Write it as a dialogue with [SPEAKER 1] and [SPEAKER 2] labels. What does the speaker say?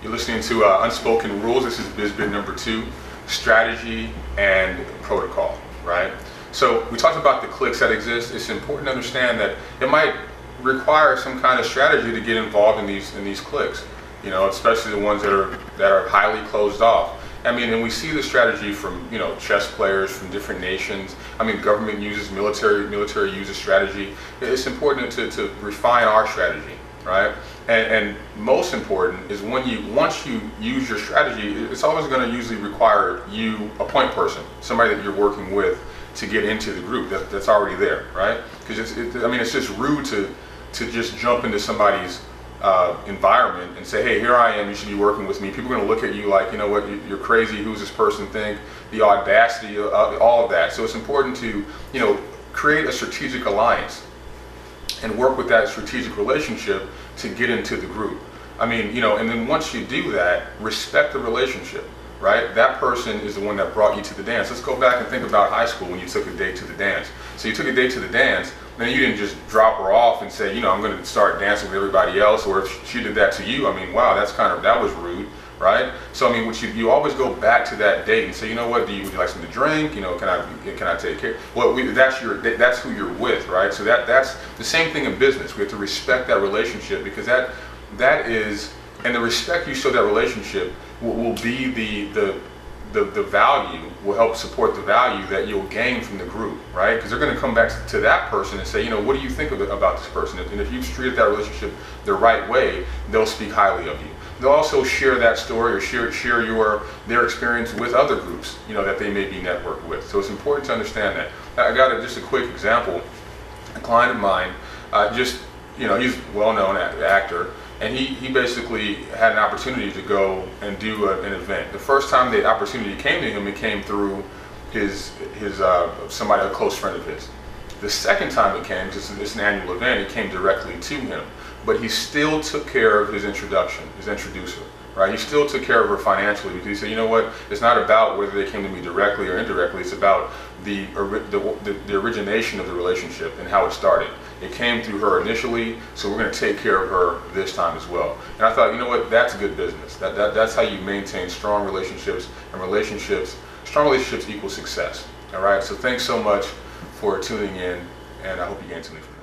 [SPEAKER 1] You're listening to Unspoken Rules. This is BizBit number 2, strategy and protocol, right? So we talked about the cliques that exist. It's important to understand that it might require some kind of strategy to get involved in these cliques, you know, especially the ones that are highly closed off. I mean, and we see the strategy from, you know, chess players from different nations. I mean, government uses military uses strategy. It's important to refine our strategy, right? And most important is once you use your strategy, it's always going to usually require you a point person, somebody that you're working with to get into the group that's already there, right? Because I mean, it's just rude to just jump into somebody's environment and say, hey, here I am, you should be working with me. People are going to look at you like, you know what, you're crazy, who's this person think? The audacity of all of that. So it's important to, you know, create a strategic alliance and work with that strategic relationship to get into the group. I mean, you know, and then once you do that, respect the relationship, right? That person is the one that brought you to the dance. Let's go back and think about high school when you took a date to the dance. So you took a date to the dance, then you didn't just drop her off and say, you know, I'm going to start dancing with everybody else, or if she did that to you, I mean, wow, that was rude, right? So I mean, you always go back to that date and say, you know what, would you like something to drink? You know, can I take care? Well, that's who you're with, right? So that's the same thing in business. We have to respect that relationship, because that is, and the respect you show that relationship will be the value, will help support the value that you'll gain from the group, right? Because they're going to come back to that person and say, you know, what do you think about this person? And if you've treated that relationship the right way, they'll speak highly of you. They'll also share that story or share their experience with other groups, you know, that they may be networked with. So it's important to understand that. I got just a quick example. A client of mine, you know, he's a well-known actor, and he basically had an opportunity to go and do an event. The first time the opportunity came to him, it came through somebody, a close friend of his. The second time it came, because it's an annual event, it came directly to him. But he still took care of his introducer, right? He still took care of her financially, because he said, you know what, it's not about whether they came to me directly or indirectly, it's about the origination of the relationship and how it started. It came through her initially, so we're going to take care of her this time as well. And I thought, you know what, that's good business. That's how you maintain strong relationships, and strong relationships equal success. All right, so thanks so much for tuning in, and I hope you gain something from it.